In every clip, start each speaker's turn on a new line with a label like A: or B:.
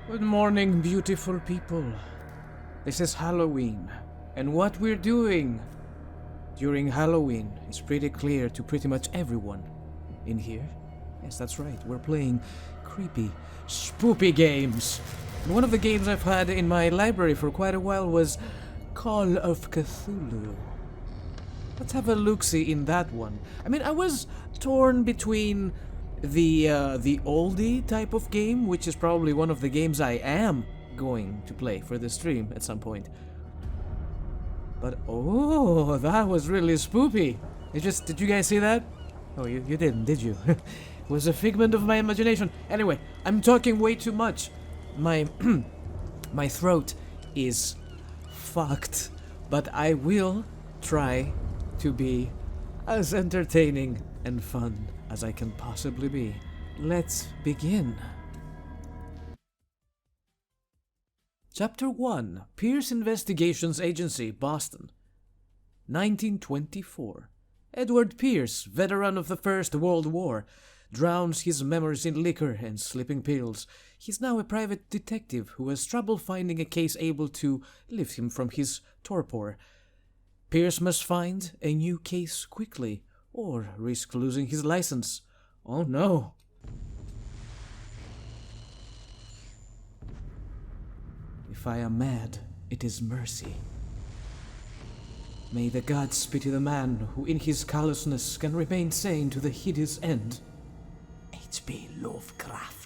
A: Good morning, beautiful people. This is Halloween, and what we're doing during Halloween is pretty clear to pretty much everyone in here. Yes, that's right, we're playing creepy, spoopy games. And one of the games I've had in my library for quite a while was Call of Cthulhu. Let's have a look-see in that one. I mean, I was torn between the oldie type of game, which is probably one of the games I am going to play for the stream at some point. But oh, that was really spoopy. Did you guys see that? Oh, you didn't, did you? It was a figment of my imagination. Anyway, I'm talking way too much. My my throat is fucked, but I will try to be as entertaining and fun as I can possibly be. Let's begin. Chapter 1, Pierce Investigations Agency, Boston, 1924. Edward Pierce, veteran of the First World War, drowns his memories in liquor and sleeping pills. He's now a private detective who has trouble finding a case able to lift him from his torpor. Pierce must find a new case quickly, or risk losing his license. Oh no. If I am mad, it is mercy. May the gods pity the man who in his callousness can remain sane to the hideous end. H.P. Lovecraft.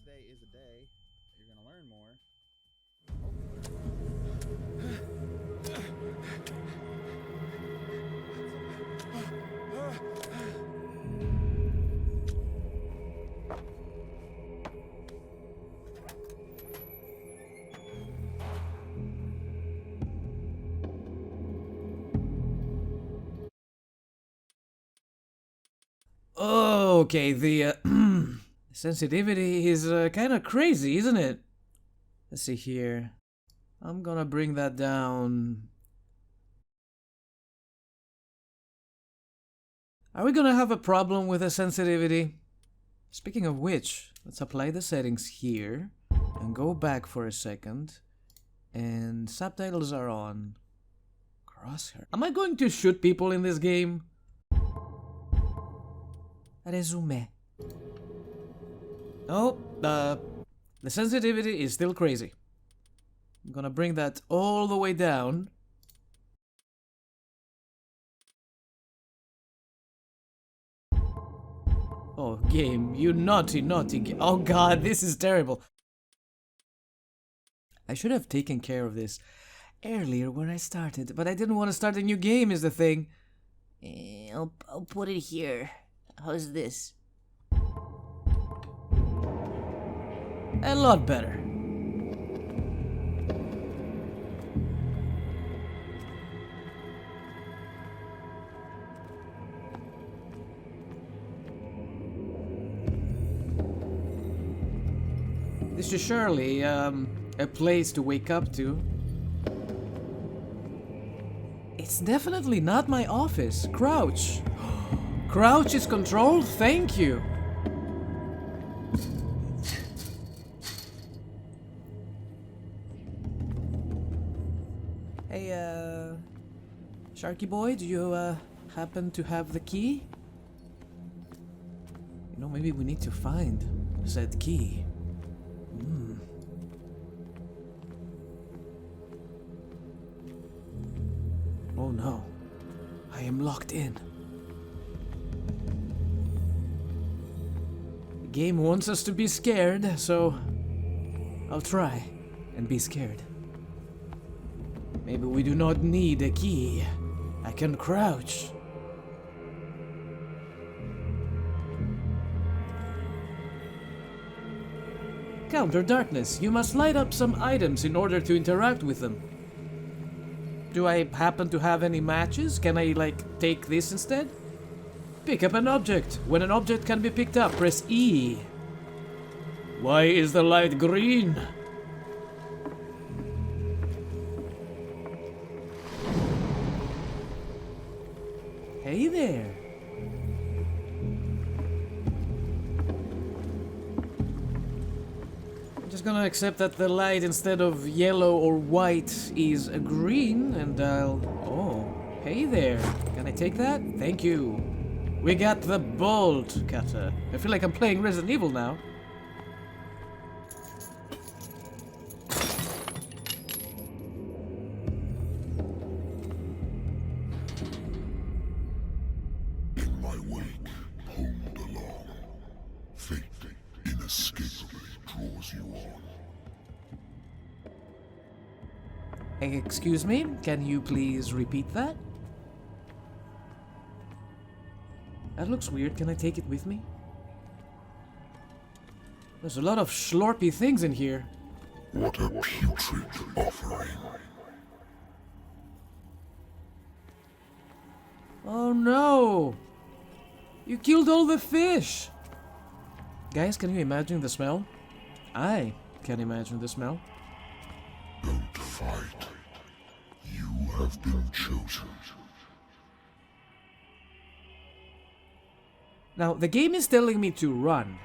B: Today is a day you're going to learn more.
A: Okay, the sensitivity is kind of crazy, isn't it? Let's see here. I'm gonna bring that down. Are we gonna have a problem with the sensitivity? Speaking of which, let's apply the settings here and go back for a second. And subtitles are on. Crosshair. Am I going to shoot people in this game? Resume. Oh, the sensitivity is still crazy. I'm gonna bring that all the way down. Oh, game, you naughty, naughty game. Oh god, this is terrible. I should have taken care of this earlier when I started, but I didn't want to start a new game is the thing.
C: I'll put it here. How's this?
A: A lot better. This is surely a place to wake up to. It's definitely not my office. Crouch. Crouch is controlled? Thank you. Hey, Sharky boy, do you, happen to have the key? You know, maybe we need to find said key. Oh no, I am locked in. The game wants us to be scared, so I'll try and be scared. Maybe we do not need a key. I can crouch. Counter darkness. You must light up some items in order to interact with them. Do I happen to have any matches? Can I, like, take this instead? Pick up an object. When an object can be picked up, press E. Why is the light green? Hey there. I'm just gonna accept that the light instead of yellow or white is a green, and I'll... Oh, hey there. Can I take that? Thank you. We got the bolt cutter. I feel like I'm playing Resident Evil now.
D: In my wake, pulled along. Fate inescapably draws you on.
A: Excuse me, can you please repeat that? That looks weird. Can I take it with me? There's a lot of schlorpy things in here.
D: What a putrid offering.
A: Oh no! You killed all the fish! Guys, can you imagine the smell? I can imagine the smell.
D: Don't fight. You have been chosen.
A: Now, the game is telling me to run.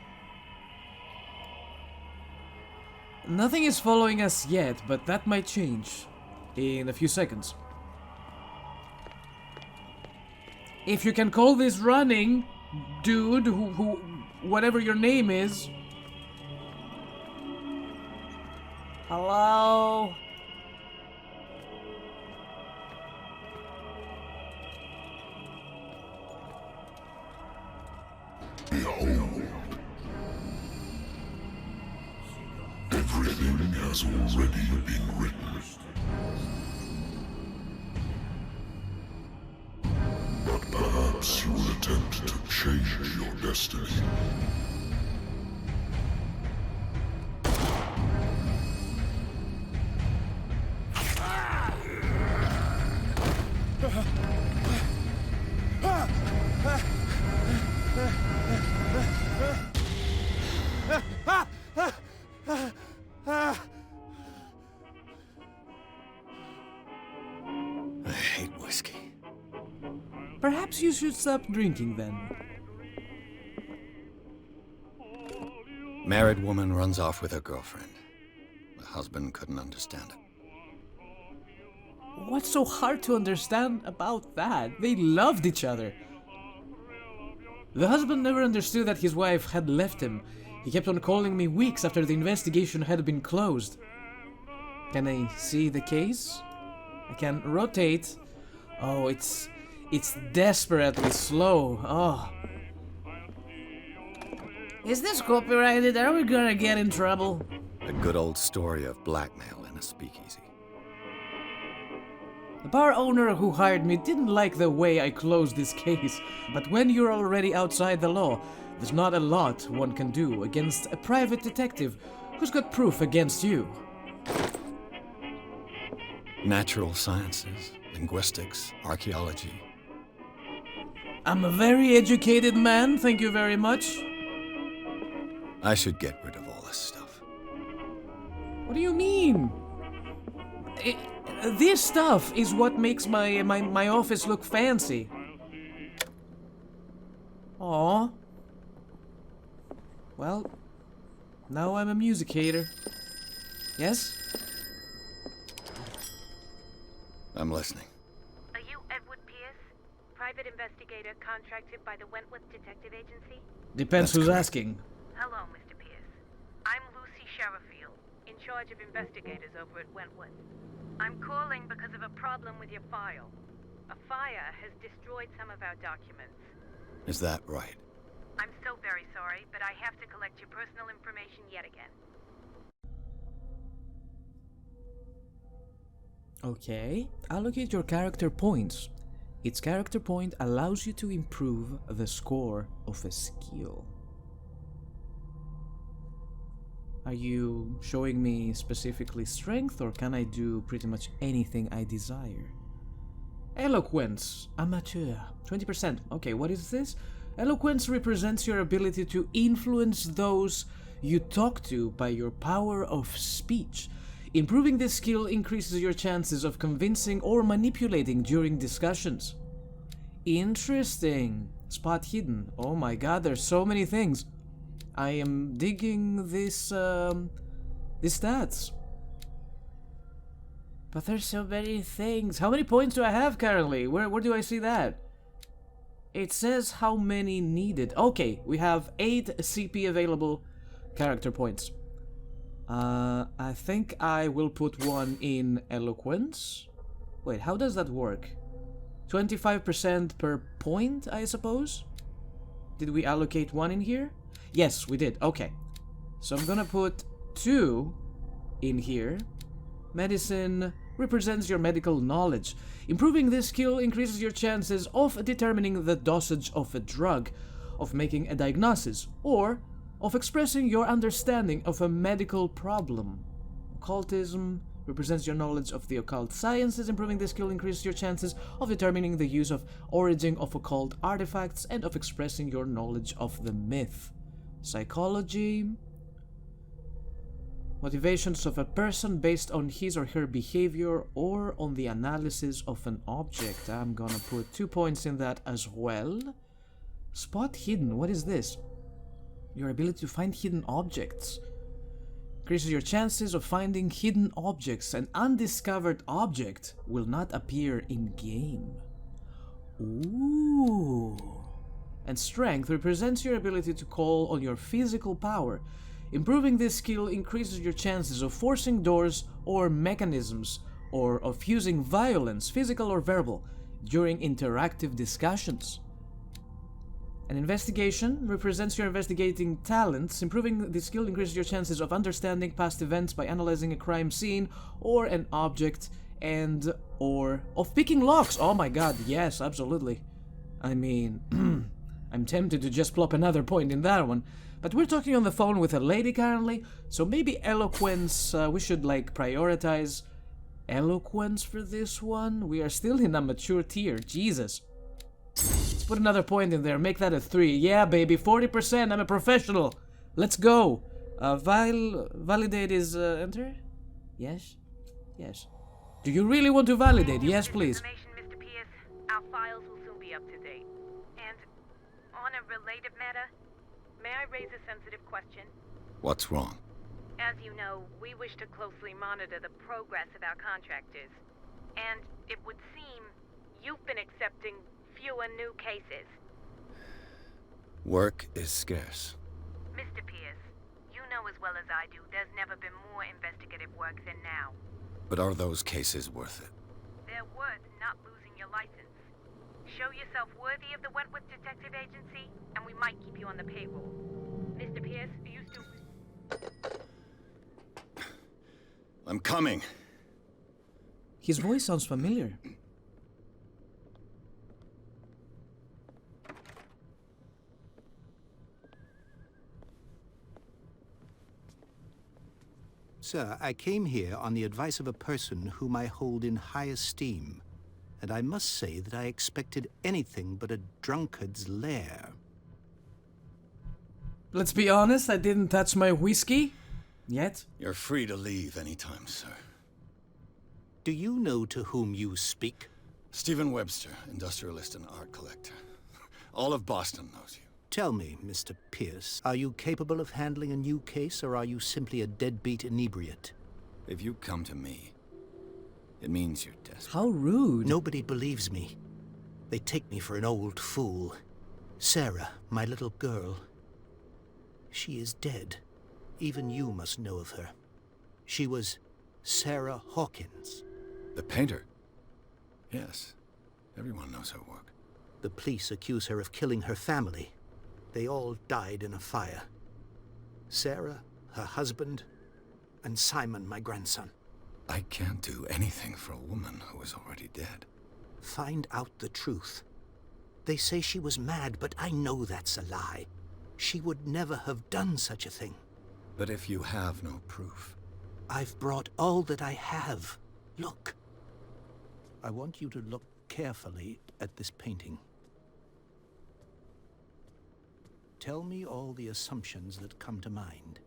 A: Nothing is following us yet, but that might change in a few seconds. If you can call this running, dude, who whatever your name is.
C: Hello?
D: Behold. Everything has already been written. But perhaps you will attempt to change your destiny.
E: I hate whiskey.
A: Perhaps you should stop drinking then.
E: Married woman runs off with her girlfriend. The husband couldn't understand it.
A: What's so hard to understand about that? They loved each other. The husband never understood that his wife had left him. He kept on calling me weeks after the investigation had been closed. Can I see the case? I can rotate. Oh, it's desperately slow. Oh. Is this copyrighted? Are we gonna get in trouble?
E: A good old story of blackmail in a speakeasy.
A: The bar owner who hired me didn't like the way I closed this case, but when you're already outside the law, there's not a lot one can do against a private detective who's got proof against you.
E: Natural sciences, linguistics, archaeology.
A: I'm a very educated man, thank you very much.
E: I should get rid of all this stuff.
A: What do you mean? This stuff is what makes my office look fancy. Aww. Well, now I'm a musicator. Yes?
E: I'm listening.
F: Are you Edward Pierce, private investigator contracted by the Wentworth Detective Agency?
A: Depends
E: That's
A: who's
E: correct.
A: asking.
F: Hello, Mr. Pierce. I'm Lucy Sherifield, in charge of investigators over at Wentworth. I'm calling because of a problem with your file. A fire has destroyed some of our documents.
E: Is that right?
F: I'm so very sorry, but I have to collect your personal information yet again.
A: Okay, allocate your character points. Each character point allows you to improve the score of a skill. Are you showing me specifically strength, or can I do pretty much anything I desire? Eloquence, amateur, 20%. Okay, what is this? Eloquence represents your ability to influence those you talk to by your power of speech. Improving this skill increases your chances of convincing or manipulating during discussions. Interesting. Spot hidden. Oh my god, there's so many things. I am digging these stats. But there's so many things. How many points do I have currently? Where do I see that? It says how many needed. Okay, we have 8 CP available character points. I think I will put one in eloquence. Wait, how does that work? 25% per point, I suppose? Did we allocate one in here? Yes, we did. Okay. So I'm gonna put 2 in here. Medicine represents your medical knowledge. Improving this skill increases your chances of determining the dosage of a drug, of making a diagnosis, or of expressing your understanding of a medical problem. Occultism represents your knowledge of the occult sciences. Improving this skill increases your chances of determining the use of origin of occult artifacts and of expressing your knowledge of the myth. Psychology. Motivations of a person based on his or her behavior or on the analysis of an object. I'm gonna put 2 points in that as well. Spot hidden. What is this? Your ability to find hidden objects. Increases your chances of finding hidden objects. An undiscovered object will not appear in-game. Ooh. And strength represents your ability to call on your physical power. Improving this skill increases your chances of forcing doors or mechanisms, or of using violence, physical or verbal, during interactive discussions. An investigation represents your investigating talents. Improving this skill increases your chances of understanding past events by analyzing a crime scene or an object, and or of picking locks. Oh my god, yes, absolutely. I mean, I'm tempted to just plop another point in that one. But we're talking on the phone with a lady currently, so maybe eloquence, we should like prioritize eloquence for this one. We are still in a mature tier, Jesus. Let's put another point in there, make that a 3. Yeah, baby, 40%, I'm a professional. Let's go. Validate is, enter? Yes? Yes. Do you really want to validate? Yes, please.
F: Mr. Pierce, our files will soon be up to date. And on a related matter, may I raise a sensitive question?
E: What's wrong?
F: As you know, we wish to closely monitor the progress of our contractors. And it would seem you've been accepting fewer new cases.
E: Work is scarce.
F: Mr. Pierce, you know as well as I do, there's never been more investigative work than now.
E: But are those cases worth it?
F: They're worth not losing your license. Show yourself worthy of the Wentworth Detective Agency, and we might keep you on the payroll. Mr. Pierce, you still...
E: I'm coming.
A: His voice sounds familiar.
G: Sir, I came here on the advice of a person whom I hold in high esteem, and I must say that I expected anything but a drunkard's lair.
A: Let's be honest, I didn't touch my whiskey. Yet.
E: You're free to leave anytime, sir.
G: Do you know to whom you speak?
E: Stephen Webster, industrialist and art collector. All of Boston knows you.
G: Tell me, Mr. Pierce, are you capable of handling a new case, or are you simply a deadbeat inebriate?
E: If you come to me, it means you're desperate.
A: How rude.
G: Nobody believes me. They take me for an old fool. Sarah, my little girl, she is dead. Even you must know of her. She was Sarah Hawkins.
E: The painter? Yes. Everyone knows her work.
G: The police accuse her of killing her family. They all died in a fire. Sarah, her husband, and Simon, my grandson.
E: I can't do anything for a woman who is already dead.
G: Find out the truth. They say she was mad, but I know that's a lie. She would never have done such a thing.
E: But if you have no proof...
G: I've brought all that I have. Look. I want you to look carefully at this painting. Tell me all the assumptions that come to mind.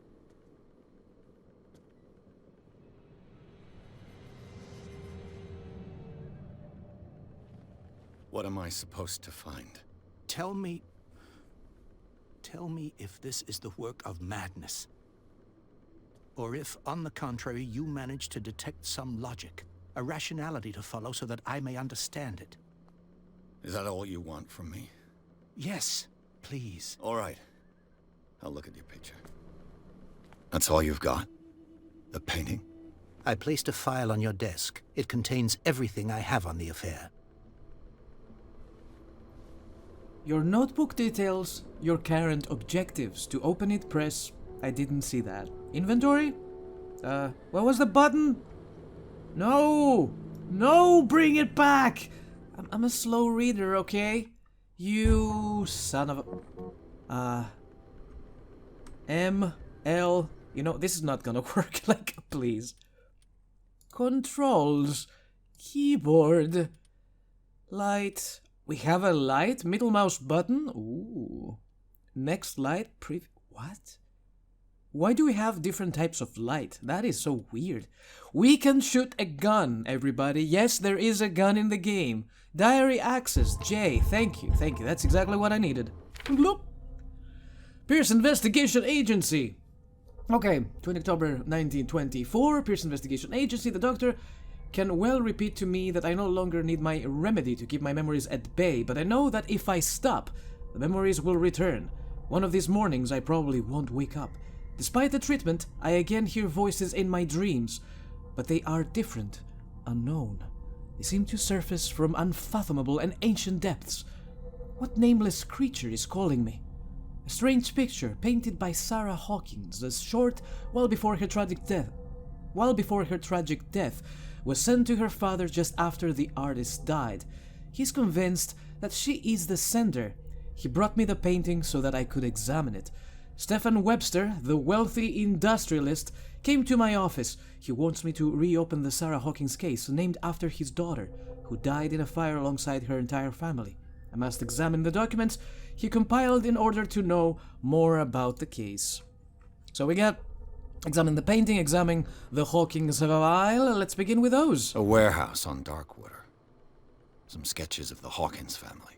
E: What am I supposed to find?
G: Tell me if this is the work of madness. Or if, on the contrary, you manage to detect some logic, a rationality to follow so that I may understand it.
E: Is that all you want from me?
G: Yes, please.
E: All right. I'll look at your picture. That's all you've got? The painting?
G: I placed a file on your desk. It contains everything I have on the affair.
A: Your notebook details your current objectives. To open it, press... I didn't see that. Inventory? What was the button? No! No, bring it back! I'm a slow reader, okay? You son of a... M, L... You know, this is not gonna work, like, please. Controls. Keyboard. Light. We have a light. Middle mouse button. Ooh. Next light. What? Why do we have different types of light? That is so weird. We can shoot a gun, everybody. Yes, there is a gun in the game. Diary access. J. Thank you. Thank you. That's exactly what I needed. Bloop. Pierce Investigation Agency. Okay, 20 October 1924, Pierce Investigation Agency. The doctor can well repeat to me that I no longer need my remedy to keep my memories at bay, but I know that if I stop, the memories will return. One of these mornings I probably won't wake up. Despite the treatment, I again hear voices in my dreams, but they are different, unknown. They seem to surface from unfathomable and ancient depths. What nameless creature is calling me? A strange picture painted by Sarah Hawkins, as short while before her tragic death. Was sent to her father just after the artist died. He's convinced that she is the sender. He brought me the painting so that I could examine it. Stephen Webster, the wealthy industrialist, came to my office. He wants me to reopen the Sarah Hawkins case, named after his daughter, who died in a fire alongside her entire family. I must examine the documents he compiled in order to know more about the case. So we got examine the painting, examine the Hawkins file. Let's begin with those.
E: A warehouse on Darkwater. Some sketches of the Hawkins family.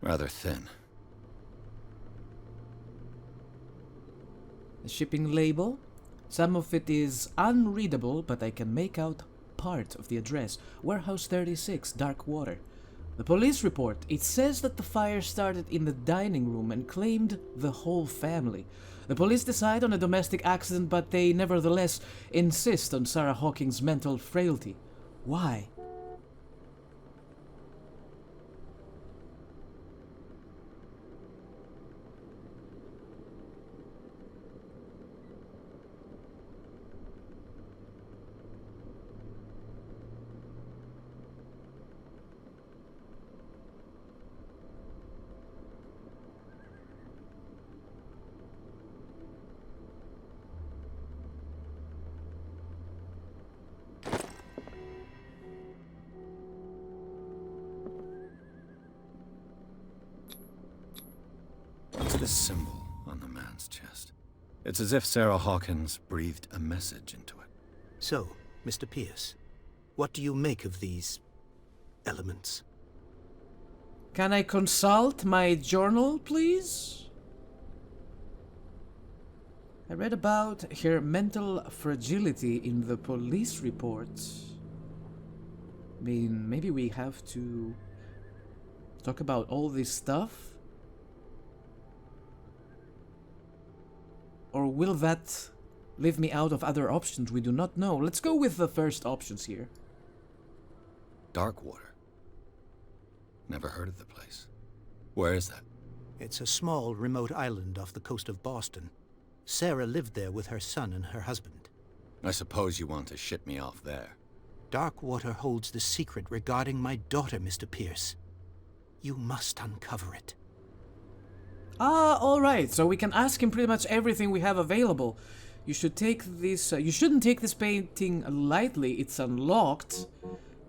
E: Rather thin.
A: The shipping label. Some of it is unreadable, but I can make out part of the address. Warehouse 36, Darkwater. The police report, it says that the fire started in the dining room and claimed the whole family. The police decide on a domestic accident, but they nevertheless insist on Sarah Hawkins' mental frailty. Why?
E: What's this symbol on the man's chest? It's as if Sarah Hawkins breathed a message into it.
G: So, Mr. Pierce, what do you make of these elements?
A: Can I consult my journal, please? I read about her mental fragility in the police report. I mean, maybe we have to talk about all this stuff? Or will that leave me out of other options? We do not know. Let's go with the first options here.
E: Darkwater. Never heard of the place. Where is that?
G: It's a small, remote island off the coast of Boston. Sarah lived there with her son and her husband.
E: I suppose you want to ship me off there.
G: Darkwater holds the secret regarding my daughter, Mr. Pierce. You must uncover it.
A: Ah, alright, so we can ask him pretty much everything we have available. You should take this, you shouldn't take this painting lightly, it's unlocked.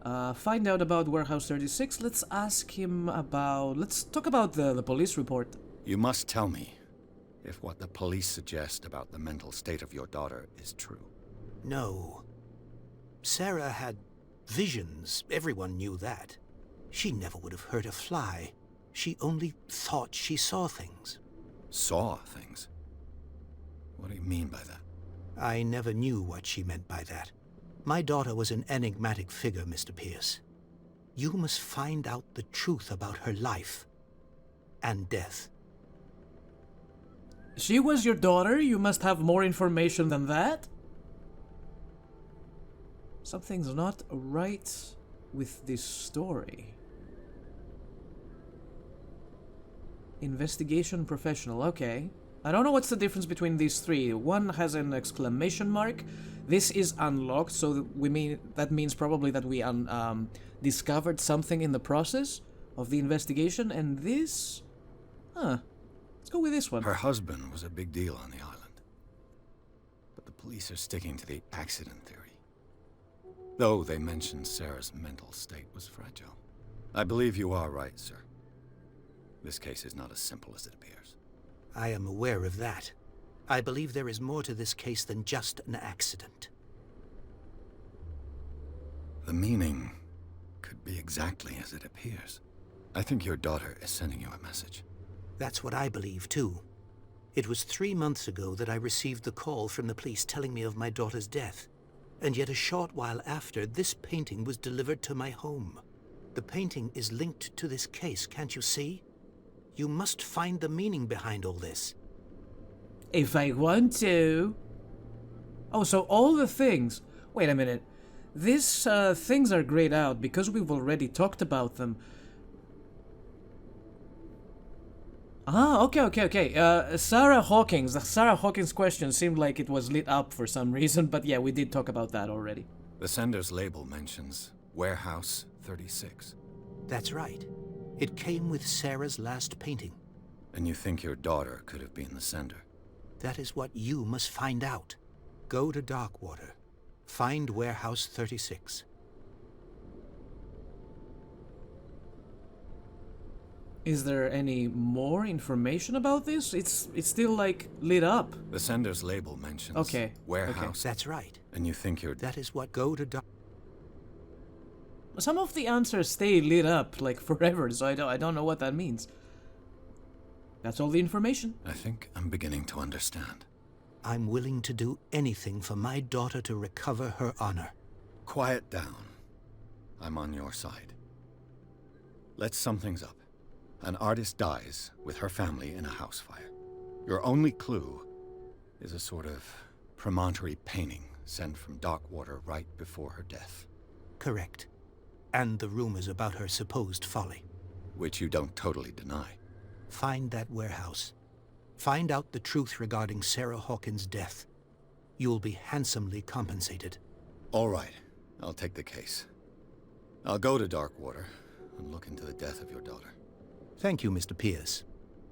A: Find out about Warehouse 36, let's ask him about, let's talk about the police report.
E: You must tell me if what the police suggest about the mental state of your daughter is true.
G: No. Sarah had visions, everyone knew that. She never would have hurt a fly. She only thought she saw things.
E: Saw things? What do you mean by that?
G: I never knew what she meant by that. My daughter was an enigmatic figure, Mr. Pierce. You must find out the truth about her life and death.
A: She was your daughter? You must have more information than that? Something's not right with this story. Investigation professional, okay. I don't know what's the difference between these three. One has an exclamation mark. This is unlocked, so that means probably that we discovered something in the process of the investigation, and this... Let's go with this one.
E: Her husband was a big deal on the island. But the police are sticking to the accident theory. Though they mentioned Sarah's mental state was fragile. I believe you are right, sir. This case is not as simple as it appears.
G: I am aware of that. I believe there is more to this case than just an accident.
E: The meaning could be exactly as it appears. I think your daughter is sending you a message.
G: That's what I believe, too. It was 3 months ago that I received the call from the police telling me of my daughter's death. And yet a short while after, this painting was delivered to my home. The painting is linked to this case, can't you see? You must find the meaning behind all this.
A: If I want to. Oh, so all the things... Wait a minute. These things are grayed out because we've already talked about them. Okay. The Sarah Hawkins question seemed like it was lit up for some reason, but yeah, we did talk about that already.
E: The sender's label mentions Warehouse 36.
G: That's right. It came with Sarah's last painting.
E: And you think your daughter could have been the sender?
G: That is what you must find out. Go to Darkwater. Find Warehouse 36.
A: Is there any more information about this? It's still like lit up.
E: The sender's label mentions Warehouse.
G: That's right.
E: And you think you're...
G: That is what go to Dark...
A: Some of the answers stay lit up like forever, so I don't know what that means. That's all the information.
E: I think I'm beginning to understand.
G: I'm willing to do anything for my daughter to recover her honor.
E: Quiet down. I'm on your side. Let's sum things up. An artist dies with her family in a house fire. Your only clue is a sort of promontory painting sent from Darkwater right before her death.
G: Correct. And the rumors about her supposed folly.
E: Which you don't totally deny.
G: Find that warehouse. Find out the truth regarding Sarah Hawkins' death. You'll be handsomely compensated.
E: All right. I'll take the case. I'll go to Darkwater and look into the death of your daughter.
G: Thank you, Mr. Pierce.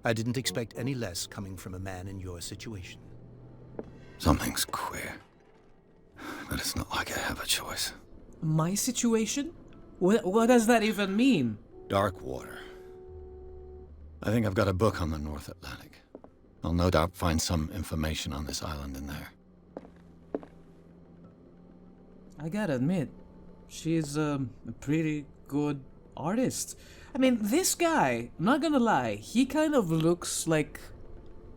G: I didn't expect any less coming from a man in your situation.
E: Something's queer. But it's not like I have a choice.
A: My situation? What does that even mean?
E: Darkwater. I think I've got a book on the North Atlantic. I'll no doubt find some information on this island in there.
A: I gotta admit, she's a pretty good artist. I mean, this guy, I'm not gonna lie, he kind of looks like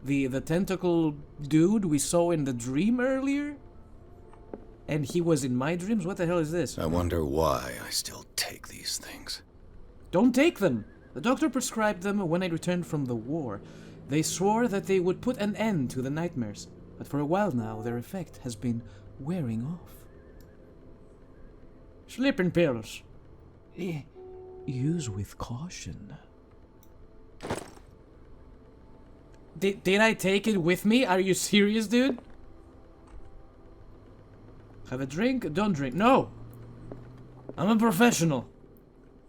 A: the tentacle dude we saw in the dream earlier. And he was in my dreams? What the hell is this?
E: I wonder why I still take these things.
A: Don't take them! The doctor prescribed them when I returned from the war. They swore that they would put an end to the nightmares, but for a while now their effect has been wearing off. Sleeping pills. Use with caution. Did I take it with me? Are you serious, dude? Have a drink? Don't drink. No! I'm a professional.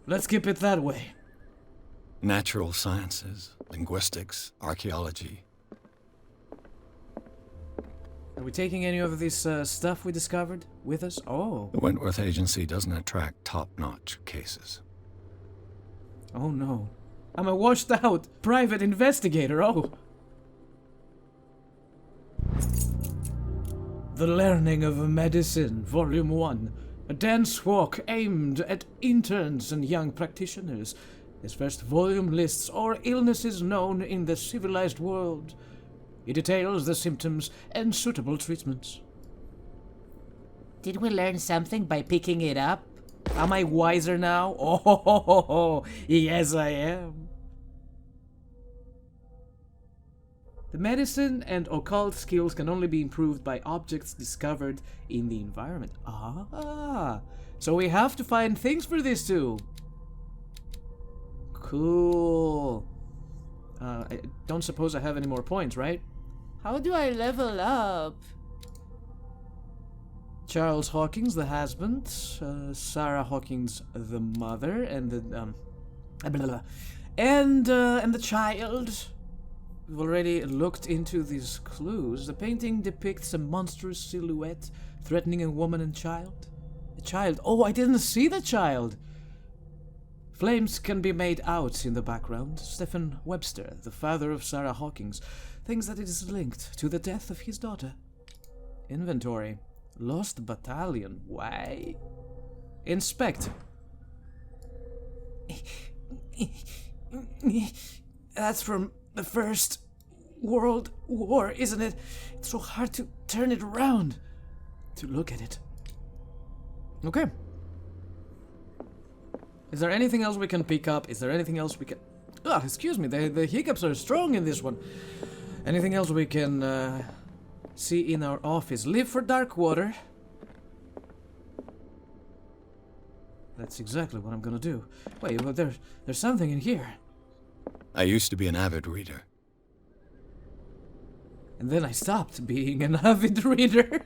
A: Let's keep it that way.
E: Natural sciences, linguistics, archaeology.
A: Are we taking any of this stuff we discovered with us? Oh.
E: The Wentworth Agency doesn't attract top-notch cases.
A: Oh no. I'm a washed-out private investigator, oh. The Learning of Medicine, Volume 1. A dance walk aimed at interns and young practitioners. This first volume lists all illnesses known in the civilized world. It details the symptoms and suitable treatments.
C: Did we learn something by picking it up?
A: Am I wiser now? Oh, yes I am. The medicine and occult skills can only be improved by objects discovered in the environment. Ah, so we have to find things for this too. Cool. I don't suppose I have any more points, right?
C: How do I level up?
A: Charles Hawkins, the husband, Sarah Hawkins, the mother, and the and the child. We've already looked into these clues. The painting depicts a monstrous silhouette threatening a woman and child. A child. Oh, I didn't see the child. Flames can be made out in the background. Stephen Webster, the father of Sarah Hawkins, thinks that it is linked to the death of his daughter. Inventory. Lost battalion. Why? Inspect. That's from the First World War, isn't it? It's so hard to turn it around, to look at it. Okay. Is there anything else we can pick up? Is there anything else we can... Ah, excuse me, the hiccups are strong in this one. Anything else we can see in our office? Live for Darkwater. That's exactly what I'm gonna do. Wait, well, there's something in here.
E: I used to be an avid reader.
A: And then I stopped being an avid reader.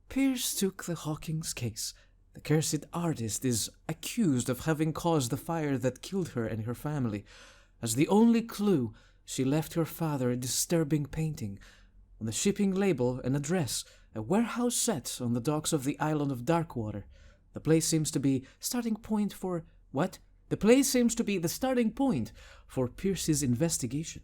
A: Pierce took the Hawkins case. The cursed artist is accused of having caused the fire that killed her and her family. As the only clue, she left her father a disturbing painting. On the shipping label, an address, a warehouse set on the docks of the island of Darkwater. The place seems to be starting point for... What? The place seems to be the starting point for Pierce's investigation.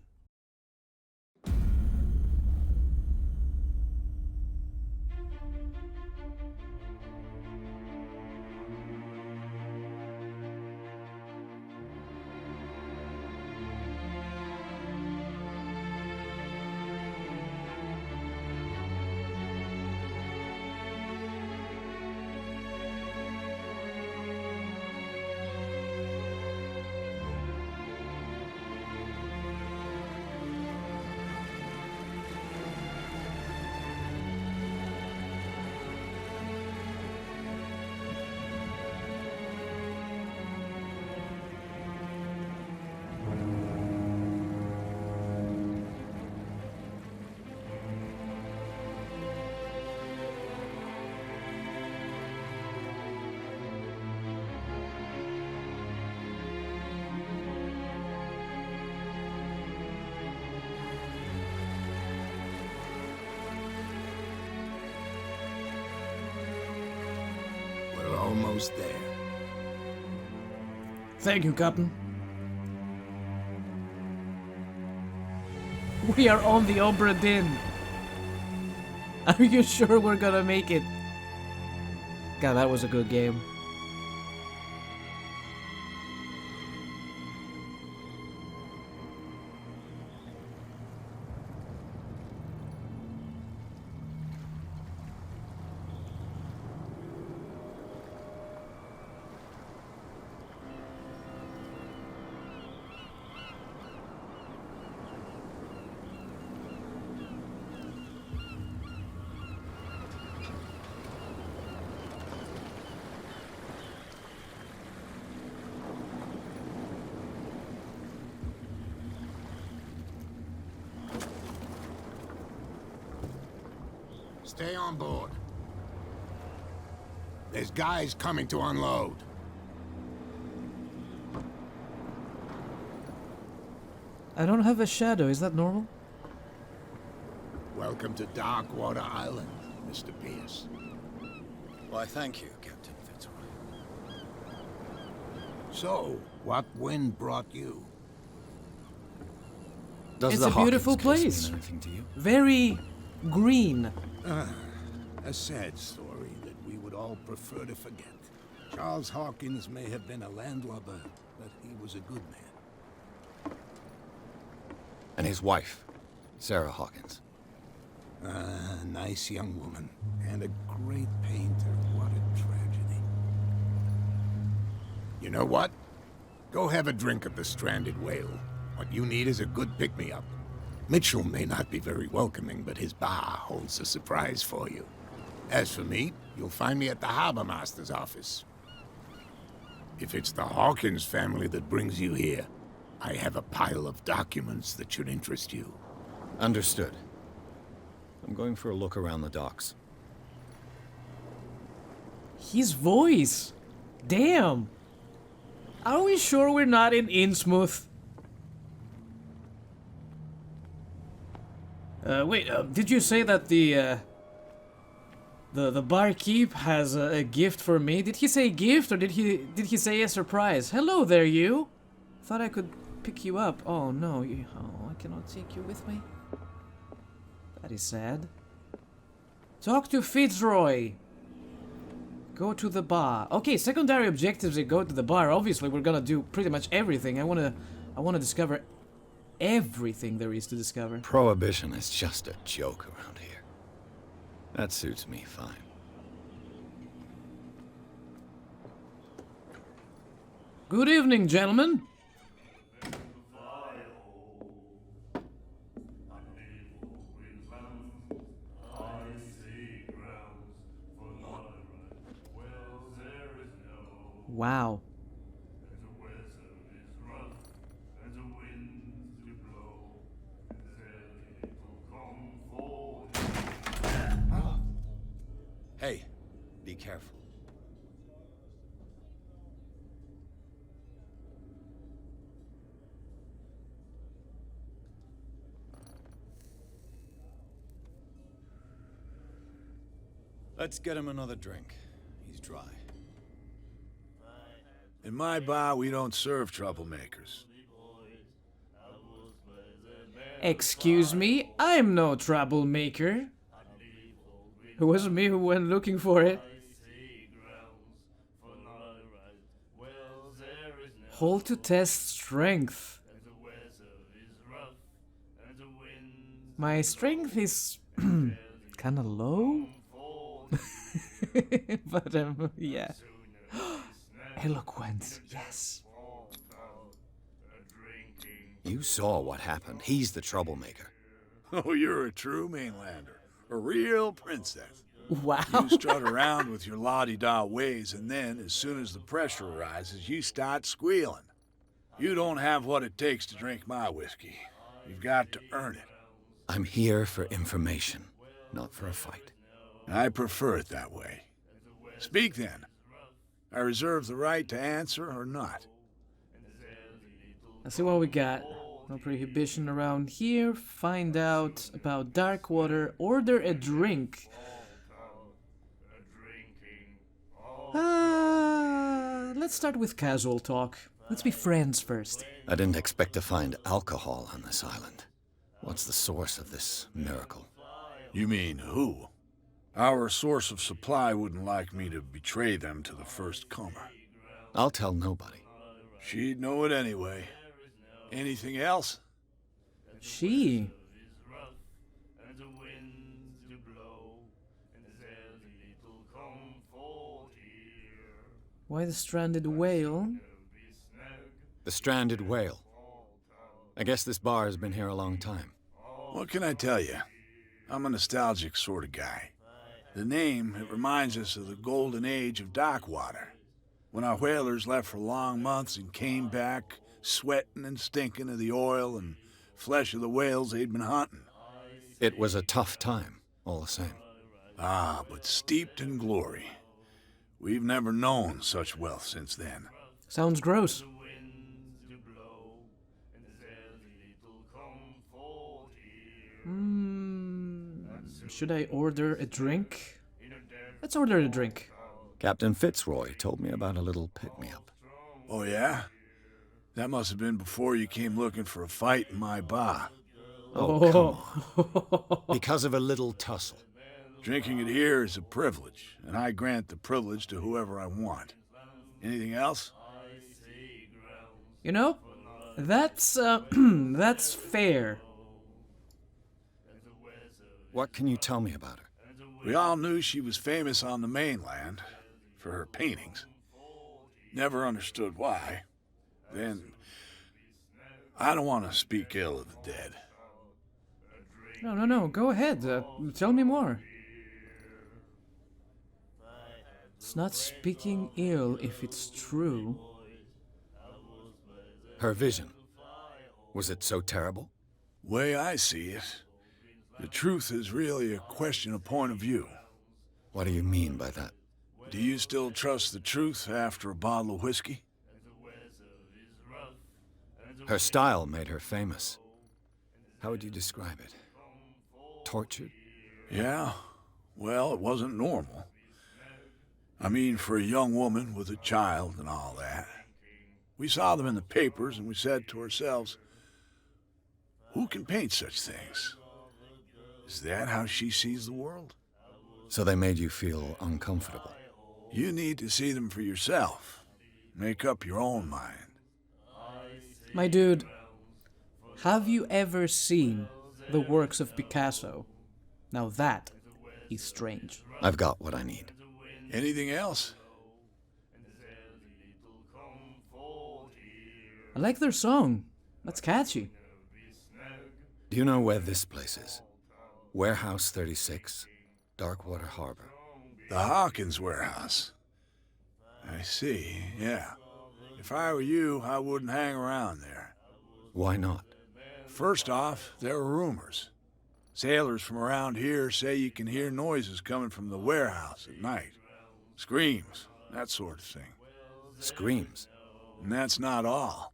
D: Almost there.
A: Thank you, Captain. We are on the Obra Dinn. Are you sure we're gonna make it? God, that was a good game.
D: Stay on board. There's guys coming to unload.
A: I don't have a shadow, is that normal?
D: Welcome to Darkwater Island, Mr. Pierce.
E: Why, thank you, Captain Fitzroy.
D: So, what wind brought you?
E: Does
A: It's
E: the
A: a beautiful
E: Hawkins case
A: place.
E: mean anything to you?
A: Very green.
H: A sad story that we would all prefer to forget. Charles Hawkins may have been a landlubber, but he was a good man.
E: And his wife, Sarah Hawkins.
H: A nice young woman, and a great painter. What a tragedy. You know what? Go have a drink at the Stranded Whale. What you need is a good pick-me-up. Mitchell may not be very welcoming, but his bar holds a surprise for you. As for me, you'll find me at the Harbor Master's office. If it's the Hawkins family that brings you here, I have a pile of documents that should interest you.
E: Understood. I'm going for a look around the docks.
A: His voice. Damn. Are we sure we're not in Innsmouth? Wait, did you say that the barkeep has a gift for me? Did he say gift or did he say a surprise? Hello there, you. Thought I could pick you up. Oh no, I cannot take you with me. That is sad. Talk to Fitzroy. Go to the bar. Okay, secondary objectives is go to the bar. Obviously, we're gonna do pretty much everything. I wanna discover everything there is to discover.
E: Prohibition is just a joke around here. That suits me fine.
A: Good evening, gentlemen. Wow.
E: Hey, be careful. Let's get him another drink. He's dry.
H: In my bar, we don't serve troublemakers.
A: Excuse me, I'm no troublemaker. It wasn't me who went looking for it. Hold to test strength. My strength is kind of low. But yeah. Eloquence, yes.
E: You saw what happened. He's the troublemaker.
H: Oh, you're a true mainlander. A real princess.
A: Wow.
H: You strut around with your la-di-da ways, and then, as soon as the pressure arises, you start squealing. You don't have what it takes to drink my whiskey. You've got to earn it.
E: I'm here for information, not for a fight.
H: I prefer it that way. Speak then. I reserve the right to answer or not.
A: Let's see what we got. No prohibition around here. Find out about Darkwater. Order a drink. Let's start with casual talk. Let's be friends first.
E: I didn't expect to find alcohol on this island. What's the source of this miracle?
H: You mean who? Our source of supply wouldn't like me to betray them to the first comer.
E: I'll tell nobody.
H: She'd know it anyway. Anything else?
A: She. Why the stranded whale?
E: The Stranded Whale. I guess this bar has been here a long time.
H: What can I tell you? I'm a nostalgic sort of guy. The name, it reminds us of the golden age of Darkwater, when our whalers left for long months and came back sweating and stinking of the oil and flesh of the whales they'd been hunting.
E: It was a tough time, all the same.
H: Ah, but steeped in glory. We've never known such wealth since then.
A: Sounds gross. Should I order a drink? Let's order a drink.
E: Captain Fitzroy told me about a little pick-me-up.
H: Oh, yeah? That must have been before you came looking for a fight in my bar.
E: Oh, come on. Because of a little tussle.
I: Drinking it here is a privilege, and I grant the privilege to whoever I want. Anything else?
A: You know, that's fair.
E: What can you tell me about her?
I: We all knew she was famous on the mainland for her paintings. Never understood why. Then, I don't want to speak ill of the dead.
A: No, go ahead. Tell me more. It's not speaking ill if it's true.
E: Her vision. Was it so terrible?
I: Way I see it, the truth is really a question of point of view.
E: What do you mean by that?
I: Do you still trust the truth after a bottle of whiskey?
E: Her style made her famous. How would you describe it? Tortured?
I: Yeah, well, it wasn't normal. I mean, for a young woman with a child and all that. We saw them in the papers and we said to ourselves, who can paint such things? Is that how she sees the world?
E: So they made you feel uncomfortable?
I: You need to see them for yourself. Make up your own mind.
A: My dude, have you ever seen the works of Picasso? Now that is strange.
E: I've got what I need.
I: Anything else?
A: I like their song. That's catchy.
E: Do you know where this place is? Warehouse 36, Darkwater Harbor.
I: The Hawkins warehouse. I see, yeah. If I were you, I wouldn't hang around there.
E: Why not?
I: First off, there are rumors. Sailors from around here say you can hear noises coming from the warehouse at night. Screams, that sort of thing.
E: Screams?
I: And that's not all.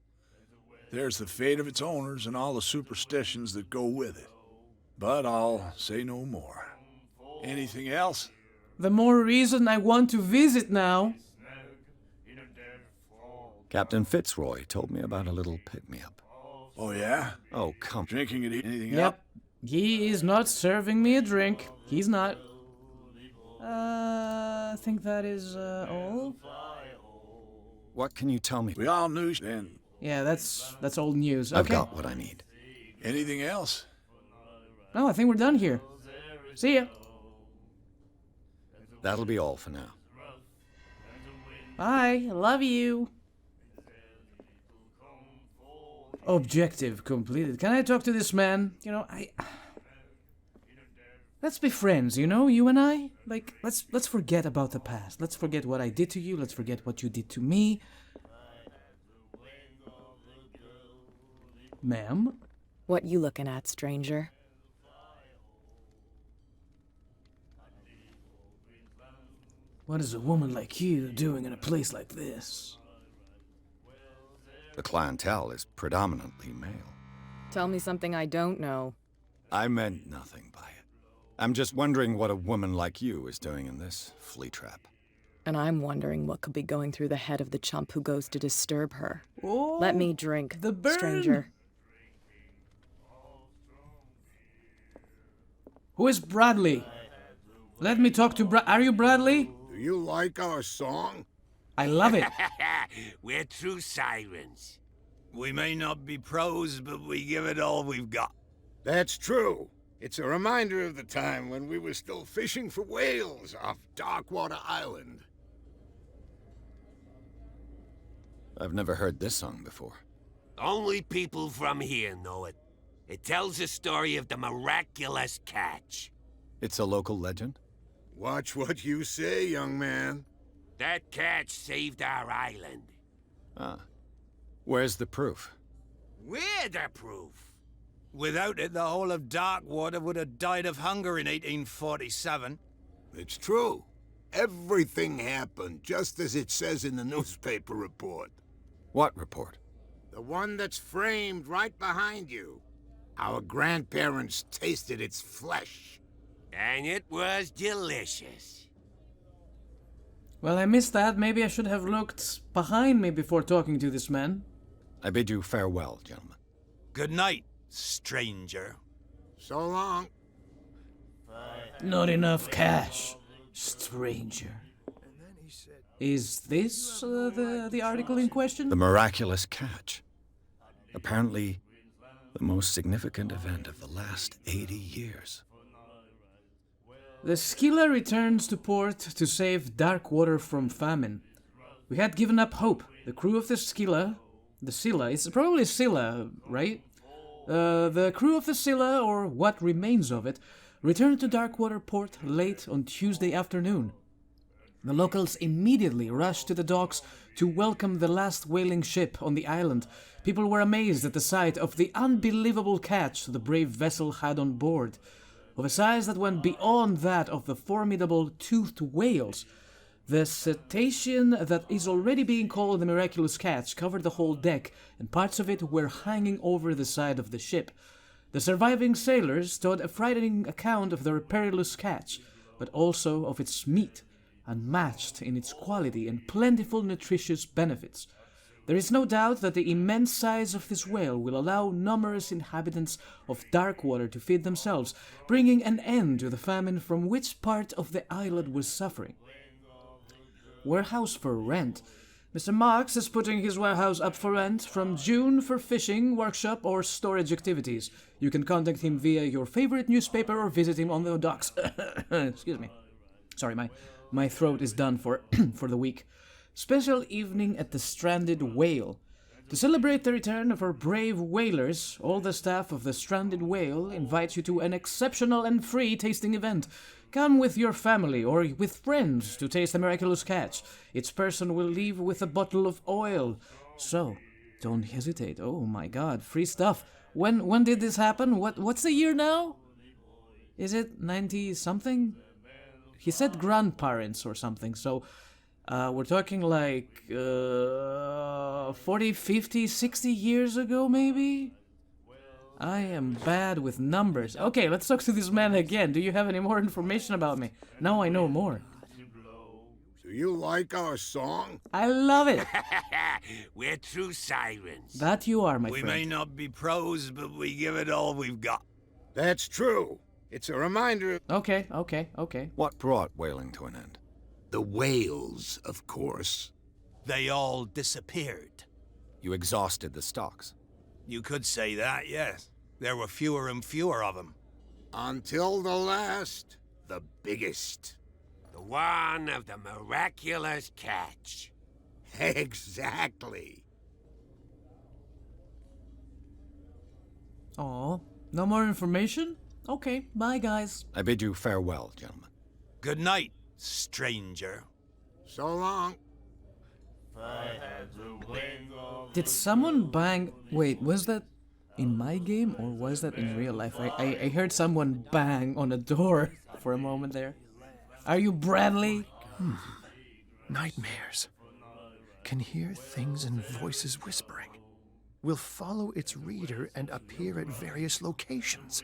I: There's the fate of its owners and all the superstitions that go with it. But I'll say no more. Anything else?
A: The more reason I want to visit now.
E: Captain Fitzroy told me about a little pick-me-up.
I: Oh, yeah?
E: Oh, come.
I: Drinking it, anything
A: Yep.
I: else?
A: He is not serving me a drink. He's not. I think that is all.
E: What can you tell me?
I: We all knew then.
A: Yeah, that's old news.
E: I've
A: Okay.
E: got what I need.
I: Anything else?
A: No, I think we're done here. See ya.
E: That'll be all for now.
A: Bye. Love you. Objective completed. Can I talk to this man? You know, let's be friends, you know, you and I. Like, let's forget about the past. Let's forget what I did to you. Let's forget what you did to me. Ma'am?
J: What you looking at, stranger?
A: What is a woman like you doing in a place like this?
E: The clientele is predominantly male.
J: Tell me something I don't know.
E: I meant nothing by it. I'm just wondering what a woman like you is doing in this flea trap.
J: And I'm wondering what could be going through the head of the chump who goes to disturb her.
A: Oh,
J: Let me drink,
A: the burn.
J: stranger.
A: Who is Bradley? Let me talk to Are you Bradley?
H: Do you like our song?
A: I love it.
K: We're true sirens. We may not be pros, but we give it all we've got.
H: That's true. It's a reminder of the time when we were still fishing for whales off Darkwater Island.
E: I've never heard this song before.
K: Only people from here know it. It tells the story of the miraculous catch.
E: It's a local legend?
H: Watch what you say, young man.
K: That catch saved our island.
E: Ah. Where's the proof?
K: We're the proof.
L: Without it, the whole of Darkwater would have died of hunger in 1847.
H: It's true. Everything happened just as it says in the newspaper report.
E: What report?
H: The one that's framed right behind you. Our grandparents tasted its flesh.
K: And it was delicious.
A: Well, I missed that. Maybe I should have looked behind me before talking to this man.
E: I bid you farewell, gentlemen.
L: Good night, stranger.
H: So long.
A: Not enough cash, stranger. Is this the article in question?
E: The miraculous catch. Apparently, the most significant event of the last 80 years.
A: The Scylla returns to port to save Darkwater from famine. We had given up hope. The crew of the Scylla, it's probably Scylla, right? The crew of the Scylla, or what remains of it, returned to Darkwater port late on Tuesday afternoon. The locals immediately rushed to the docks to welcome the last whaling ship on the island. People were amazed at the sight of the unbelievable catch the brave vessel had on board, of a size that went beyond that of the formidable toothed whales. The cetacean that is already being called the miraculous catch covered the whole deck, and parts of it were hanging over the side of the ship. The surviving sailors told a frightening account of their perilous catch, but also of its meat, unmatched in its quality and plentiful nutritious benefits. There is no doubt that the immense size of this whale will allow numerous inhabitants of Darkwater to feed themselves, bringing an end to the famine from which part of the island was suffering. Warehouse for rent. Mr. Marks is putting his warehouse up for rent from June for fishing, workshop, or storage activities. You can contact him via your favorite newspaper or visit him on the docks. Excuse me. Sorry, my throat is done for the week. Special evening at the Stranded Whale. To celebrate the return of our brave whalers, all the staff of the Stranded Whale invites you to an exceptional and free tasting event. Come with your family or with friends to taste the miraculous catch. Each person will leave with a bottle of oil. So, don't hesitate. Oh my god, free stuff. When did this happen? What's the year now? Is it 90-something? He said grandparents or something, so we're talking like 40, 50, 60 years ago maybe? I am bad with numbers. Okay, let's talk to this man again. Do you have any more information about me? Now I know more.
H: Do you like our song?
A: I love it.
K: We're true sirens.
A: That you are, my
L: We
A: friend.
L: may not be pros, but we give it all we've got.
H: That's true. It's a reminder.
A: Okay.
E: What brought whaling to an end?
H: The whales, of course.
G: They all disappeared.
E: You exhausted the stocks.
L: You could say that, yes. There were fewer and fewer of them.
H: Until the last, the biggest.
K: The one of the miraculous catch.
H: Exactly.
A: Oh, no more information? Okay, bye guys.
E: I bid you farewell, gentlemen.
G: Good night, stranger.
H: So long.
A: Did someone bang... Wait, was that in my game or was that in real life? I heard someone bang on a door for a moment there. Are you Bradley?
M: Nightmares. Can hear things and voices whispering. Will follow its reader and appear at various locations,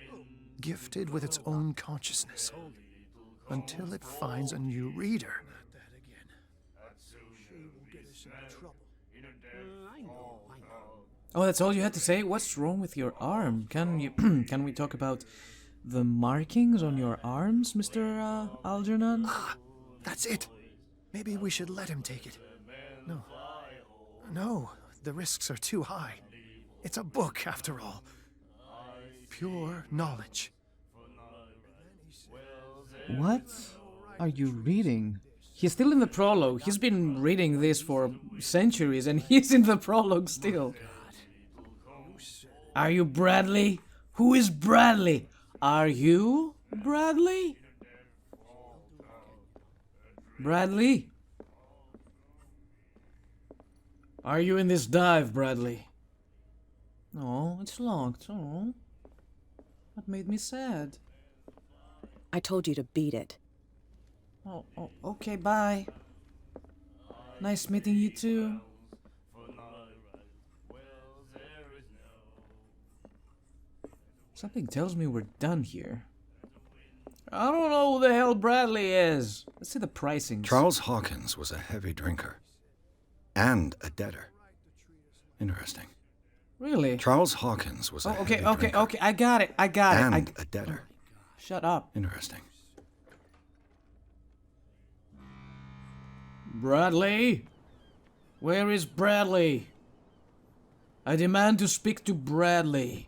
M: gifted with its own consciousness, until it finds a new reader.
A: Oh, that's all you had to say? What's wrong with your arm? Can we talk about the markings on your arms, Mr. Algernon?
M: Ah, that's it. Maybe we should let him take it. No, the risks are too high. It's a book, after all. Pure knowledge.
A: What are you reading? He's still in the prologue. He's been reading this for centuries and he's in the prologue still. Are you Bradley? Who is Bradley? Are you Bradley? Bradley? Are you in this dive, Bradley? Oh, it's locked. Oh, that made me sad.
J: I told you to beat it.
A: Oh, okay, bye. Nice meeting you too. Something tells me we're done here. I don't know who the hell Bradley is. Let's see the pricing.
E: Charles Hawkins was a heavy drinker. And a debtor. Interesting.
A: Really?
E: Charles Hawkins was a
A: okay,
E: heavy
A: okay,
E: drinker
A: okay. I got it.
E: and a debtor.
A: Shut up.
E: Interesting.
A: Bradley? Where is Bradley? I demand to speak to Bradley.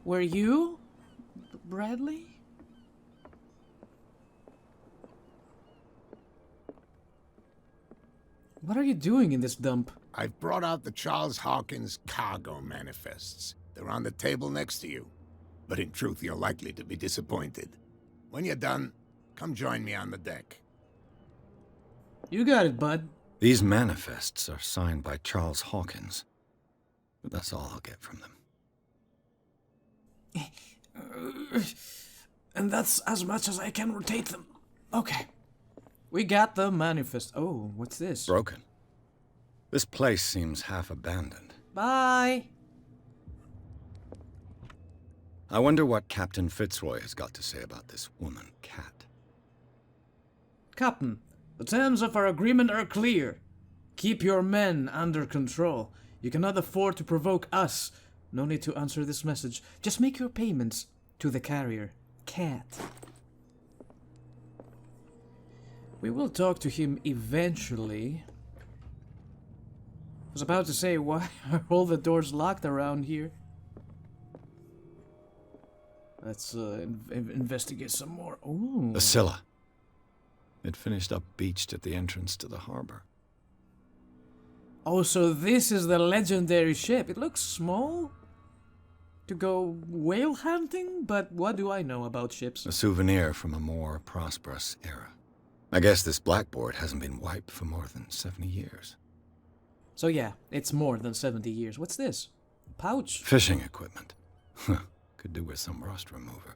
A: Were you? Bradley? What are you doing in this dump?
H: I've brought out the Charles Hawkins cargo manifests. They're on the table next to you. But in truth, you're likely to be disappointed. When you're done, come join me on the deck.
A: You got it, bud.
E: These manifests are signed by Charles Hawkins. But that's all I'll get from them.
A: And that's as much as I can rotate them. Okay. We got the manifest. Oh, what's this?
E: Broken. This place seems half abandoned.
A: Bye.
E: I wonder what Captain Fitzroy has got to say about this woman, Cat.
A: Captain, the terms of our agreement are clear. Keep your men under control. You cannot afford to provoke us. No need to answer this message. Just make your payments to the carrier, Cat. We will talk to him eventually. I was about to say, why are all the doors locked around here? Let's investigate some more. Ooh.
E: The Scylla. It finished up beached at the entrance to the harbor.
A: Oh, so this is the legendary ship. It looks small to go whale hunting, but what do I know about ships?
E: A souvenir from a more prosperous era. I guess this blackboard hasn't been wiped for more than 70 years.
A: So yeah, it's more than 70 years. What's this? A pouch?
E: Fishing equipment. Could do with some rust remover.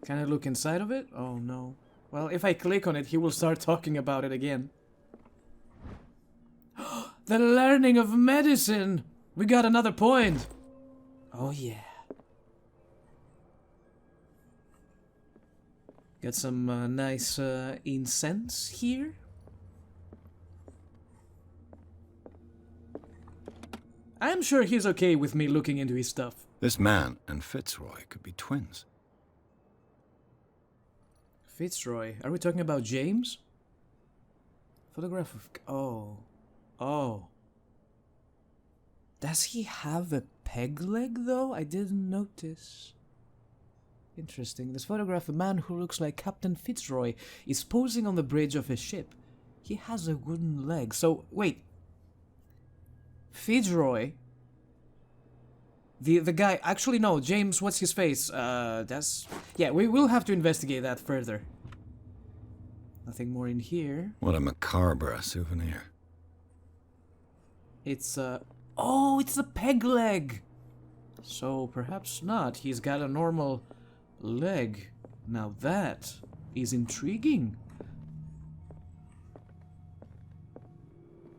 A: Can I look inside of it? Oh no. Well, if I click on it, he will start talking about it again. The learning of medicine! We got another point! Oh yeah. Got some nice incense here. I'm sure he's okay with me looking into his stuff.
E: This man and Fitzroy could be twins.
A: Fitzroy? Are we talking about James? Photograph of... Oh. Does he have a peg leg, though? I didn't notice. Interesting. This photograph, a man who looks like Captain Fitzroy is posing on the bridge of a ship. He has a wooden leg. So, wait. Fitzroy? The guy... Actually, no. James, what's his face? That's... Yeah, we will have to investigate that further. Nothing more in here.
E: What a macabre souvenir.
A: It's Oh, it's a peg leg! So, perhaps not. He's got a normal leg. Now that is intriguing.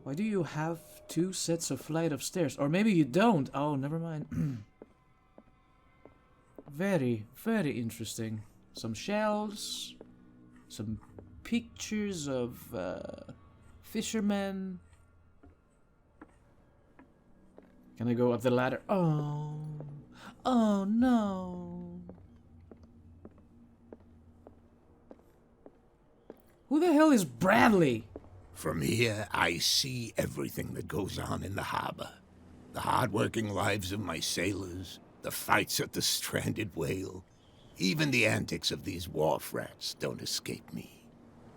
A: Why do you have two sets of flight of stairs? Or maybe you don't. Oh, never mind. Very, very interesting. Some shells. Some pictures of fishermen. Can I go up the ladder? Oh. Oh no. Who the hell is Bradley?
H: From here, I see everything that goes on in the harbor. The hard-working lives of my sailors, the fights at the stranded whale. Even the antics of these wharf rats don't escape me.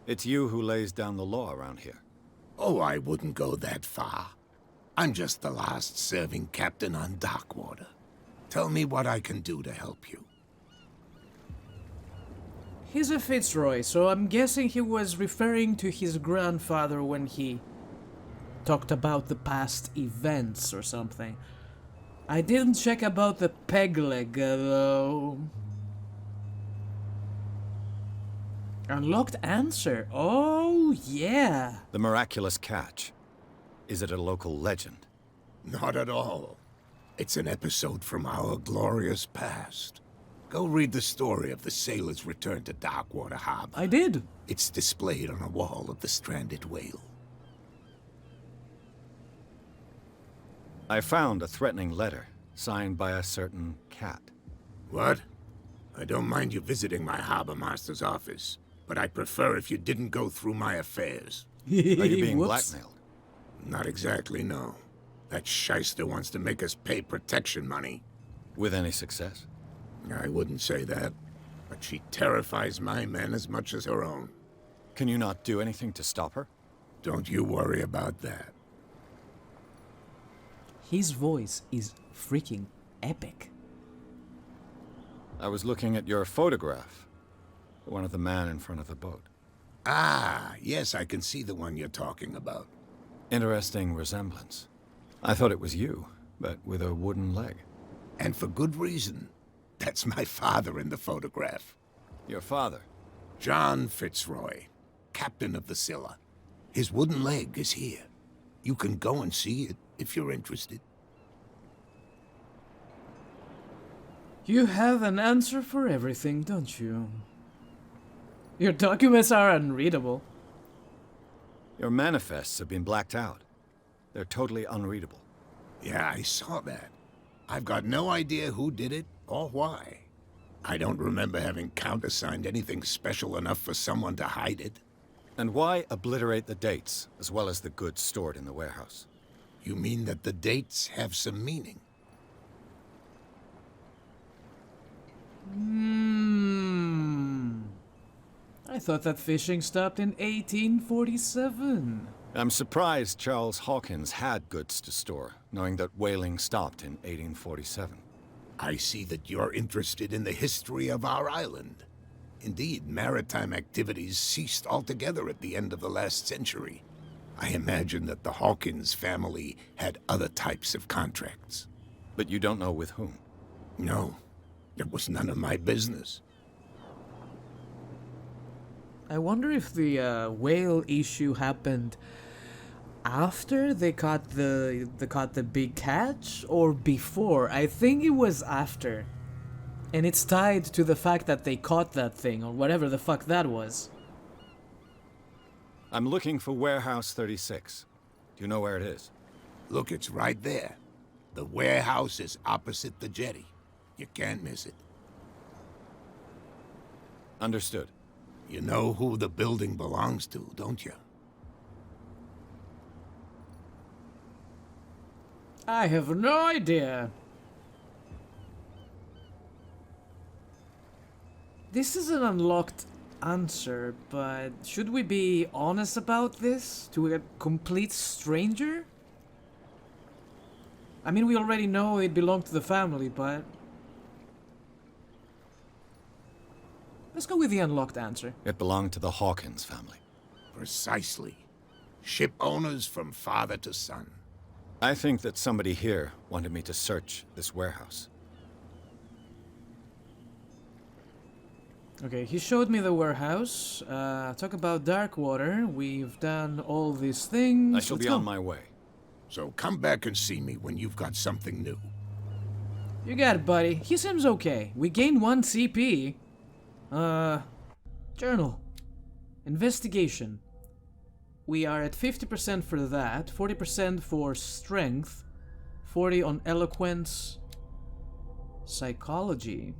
E: It's you who lays down the law around here.
H: Oh, I wouldn't go that far. I'm just the last serving captain on Darkwater. Tell me what I can do to help you.
A: He's a Fitzroy, so I'm guessing he was referring to his grandfather when he talked about the past events or something. I didn't check about the peg leg, though. Unlocked answer. Oh, yeah.
E: The miraculous catch. Is it a local legend?
H: Not at all. It's an episode from our glorious past. Go read the story of the sailor's return to Darkwater Harbor.
A: I did.
H: It's displayed on a wall of the stranded whale.
E: I found a threatening letter signed by a certain cat.
H: What? I don't mind you visiting my harbor master's office, but I'd prefer if you didn't go through my affairs.
E: Are you being
A: Whoops.
E: blackmailed?
H: Not exactly, no. That shyster wants to make us pay protection money.
E: With any success?
H: I wouldn't say that, but she terrifies my men as much as her own.
E: Can you not do anything to stop her?
H: Don't you worry about that.
A: His voice is freaking epic.
E: I was looking at your photograph. One of the man in front of the boat.
H: Ah, yes, I can see the one you're talking about.
E: Interesting resemblance. I thought it was you, but with a wooden leg.
H: And for good reason. That's my father in the photograph.
E: Your father?
H: John Fitzroy, captain of the Scylla. His wooden leg is here. You can go and see it if you're interested.
A: You have an answer for everything, don't you? Your documents are unreadable.
E: Your manifests have been blacked out. They're totally unreadable.
H: Yeah, I saw that. I've got no idea who did it or why. I don't remember having countersigned anything special enough for someone to hide it.
E: And why obliterate the dates, as well as the goods stored in the warehouse?
H: You mean that the dates have some meaning?
A: I thought that fishing stopped in 1847.
E: I'm surprised Charles Hawkins had goods to store, knowing that whaling stopped in 1847.
H: I see that you're interested in the history of our island. Indeed, maritime activities ceased altogether at the end of the last century. I imagine that the Hawkins family had other types of contracts.
E: But you don't know with whom?
H: No, it was none of my business.
A: I wonder if the whale issue happened after they caught the big catch or before. I think it was after. And it's tied to the fact that they caught that thing or whatever the fuck that was.
E: I'm looking for Warehouse 36. Do you know where it is?
H: Look, it's right there. The warehouse is opposite the jetty. You can't miss it.
E: Understood.
H: You know who the building belongs to, don't you?
A: I have no idea. This is an unlocked answer, but should we be honest about this to a complete stranger? I mean, we already know it belonged to the family, but let's go with the unlocked answer.
E: It belonged to the Hawkins family.
H: Precisely. Ship owners from father to son.
E: I think that somebody here wanted me to search this warehouse.
A: Okay, he showed me the warehouse. Talk about Darkwater. We've done all these things.
E: I shall be on my way.
H: So come back and see me when you've got something new.
A: You got it, buddy. He seems okay. We gained 1 CP. Journal. Investigation. We are at 50% for that, 40% for strength, 40 on eloquence, psychology.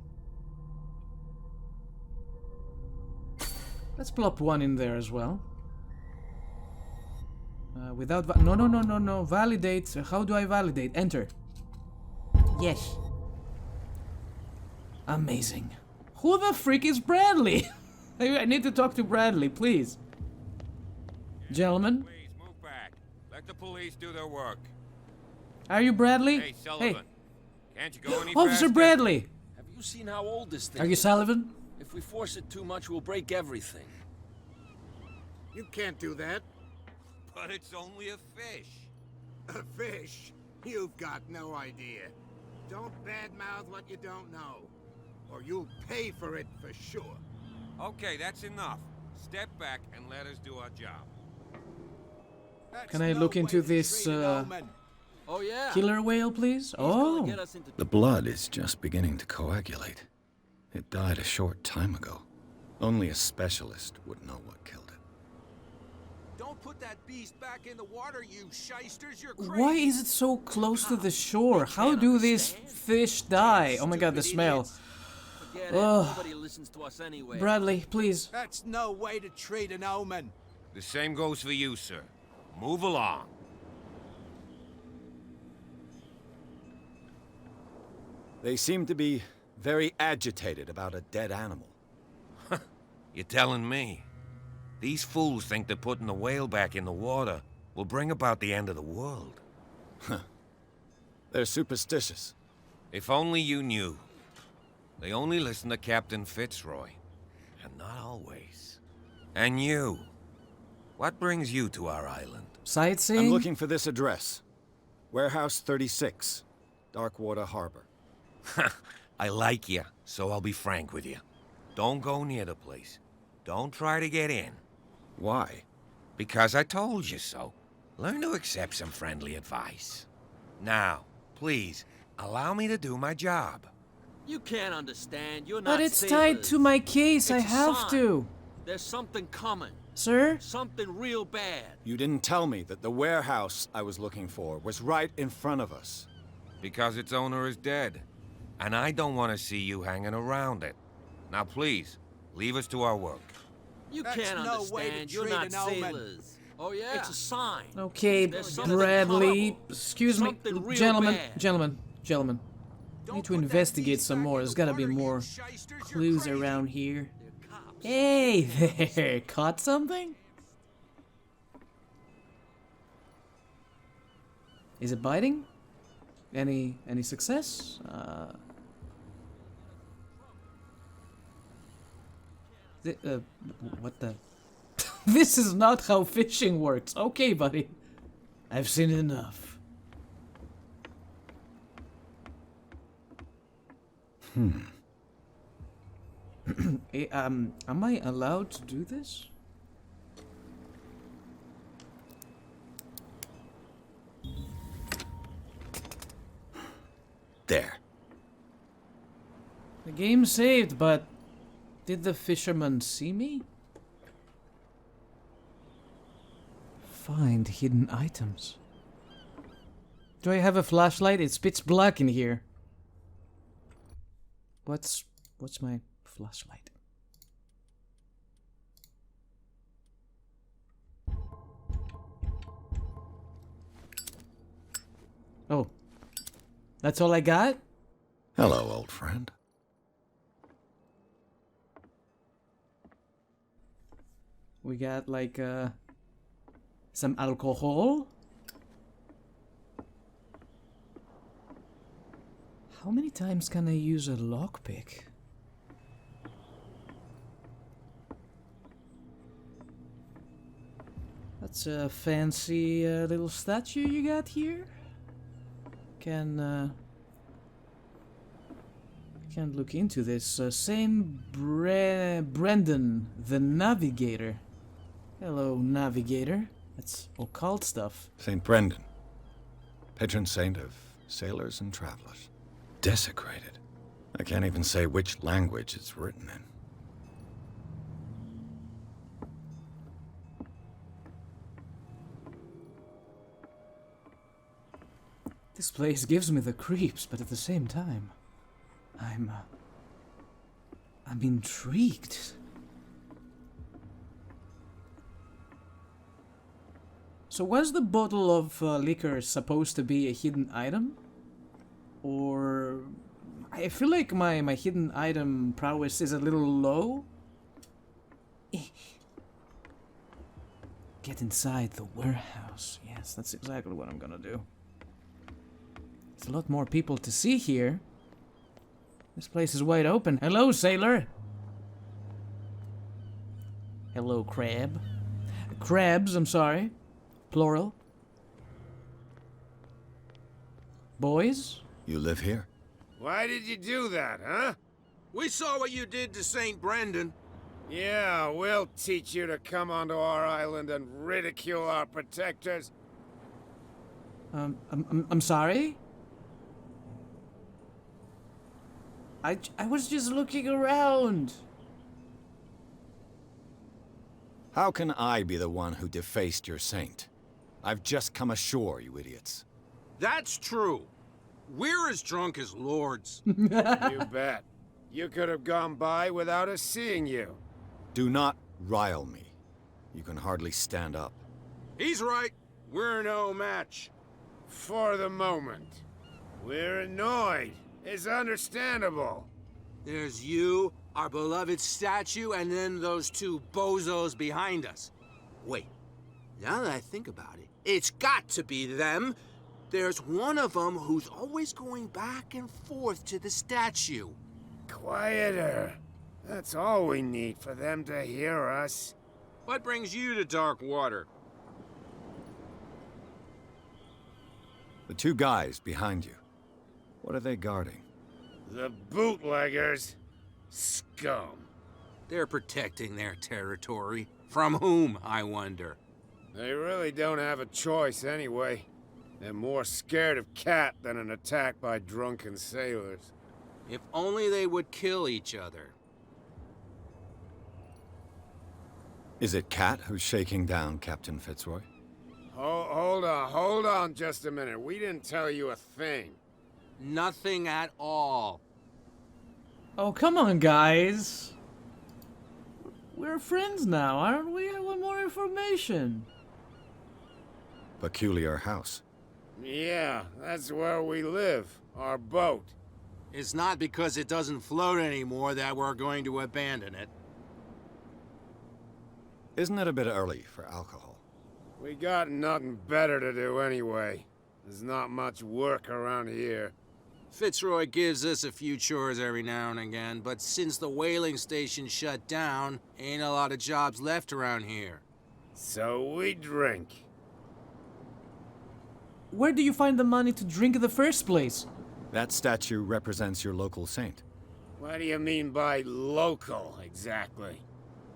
A: Let's plop 1 in there as well. Without no. Validate. How do I validate? Enter. Yes. Amazing. Who the freak is Bradley? I need to talk to Bradley, please. Gentlemen.
K: Please move back. Let the police do their work.
A: Are you Bradley?
K: Hey, Sullivan. Can't you go any
A: Officer
K: faster?
A: Bradley!
N: Have you seen how old this thing
A: Are you
N: is?
A: Sullivan?
N: If we force it too much, we'll break everything.
L: You can't do that.
K: But it's only a fish.
L: A fish? You've got no idea. Don't badmouth what you don't know, or you'll pay for it for sure.
K: Okay, that's enough. Step back and let us do our job.
A: Can I look into this
N: Oh yeah.
A: killer whale, please? Oh.
E: The blood is just beginning to coagulate. It died a short time ago. Only a specialist would know what killed it.
K: Don't put that beast back in the water, you shysters. You're crazy.
A: Why is it so close to the shore? How do these fish die? Oh my god, the smell.
N: Forget it. Nobody listens to us anyway.
A: Bradley, please.
L: That's no way to treat an omen.
K: The same goes for you, sir. Move along.
E: They seem to be very agitated about a dead animal.
K: You're telling me? These fools think that putting the whale back in the water will bring about the end of the world.
E: They're superstitious.
K: If only you knew. They only listen to Captain Fitzroy. And not always. And you. What brings you to our island?
A: Sightseeing?
E: I'm looking for this address. Warehouse 36, Darkwater Harbor.
K: I like you, so I'll be frank with you. Don't go near the place. Don't try to get in.
E: Why?
K: Because I told you so. Learn to accept some friendly advice. Now, please, allow me to do my job.
N: You can't understand. You're not
A: But it's
N: sailors.
A: tied to my case. I
N: It's a
A: have
N: sign.
A: to.
N: There's something coming.
A: Sir?
N: Something real bad.
E: You didn't tell me that the warehouse I was looking for was right in front of us.
K: Because its owner is dead. And I don't want to see you hanging around it. Now please, leave us to our work.
N: You
L: That's
N: can't
L: no way to
N: understand. You're
L: treat
N: not
L: an omen.
N: sailors. Oh yeah. It's a sign.
A: Okay,
N: There's something
A: Bradley.
N: horrible.
A: Excuse me.
N: Something real
A: Gentlemen,
N: bad.
A: gentlemen. I need to investigate some more. There's gotta be more clues around here. Hey there! Caught something? Is it biting? Any success? What the? This is not how fishing works. Okay, buddy. I've seen enough. Am I allowed to do this?
E: There.
A: The game saved, but did the fisherman see me? Find hidden items. Do I have a flashlight? It's pitch black in here. What's my flashlight? Oh. That's all I got?
E: Hello, old friend.
A: We got like some alcohol. How many times can I use a lockpick? That's a fancy little statue you got here. Can look into this. Saint Brendan, the Navigator. Hello, Navigator. That's occult stuff.
E: St. Brendan, patron saint of sailors and travelers. Desecrated. I can't even say which language it's written in.
A: This place gives me the creeps, but at the same time, I'm intrigued. So was the bottle of liquor supposed to be a hidden item? Or... I feel like my hidden item prowess is a little low. Get inside the warehouse. Yes, that's exactly what I'm gonna do. There's a lot more people to see here. This place is wide open. Hello, sailor! Hello, crab. Crabs, I'm sorry. Plural. Boys?
E: You live here?
L: Why did you do that, huh?
K: We saw what you did to St. Brendan.
L: Yeah, we'll teach you to come onto our island and ridicule our protectors.
A: I'm sorry? I was just looking around.
E: How can I be the one who defaced your saint? I've just come ashore, you idiots.
N: That's true. We're as drunk as lords.
L: You bet. You could have gone by without us seeing you.
E: Do not rile me. You can hardly stand up.
N: He's right. We're no match.
L: For the moment. We're annoyed. It's understandable.
N: There's you, our beloved statue, and then those two bozos behind us. Wait, now that I think about it, it's got to be them. There's one of them who's always going back and forth to the statue.
L: Quieter. That's all we need for them to hear us.
N: What brings you to Darkwater?
E: The two guys behind you. What are they guarding?
L: The bootleggers. Scum.
N: They're protecting their territory. From whom, I wonder?
L: They really don't have a choice anyway. They're more scared of Cat than an attack by drunken sailors.
N: If only they would kill each other.
E: Is it Cat who's shaking down Captain Fitzroy?
L: Hold on just a minute. We didn't tell you a thing.
N: Nothing at all.
A: Oh, come on, guys. We're friends now, aren't we? I want more information.
E: Peculiar house.
L: Yeah, that's where we live. Our boat.
N: It's not because it doesn't float anymore that we're going to abandon it.
E: Isn't it a bit early for alcohol?
L: We got nothing better to do anyway. There's not much work around here.
N: Fitzroy gives us a few chores every now and again, but since the whaling station shut down, ain't a lot of jobs left around here.
L: So we drink.
A: Where do you find the money to drink in the first place?
E: That statue represents your local saint.
L: What do you mean by local, exactly?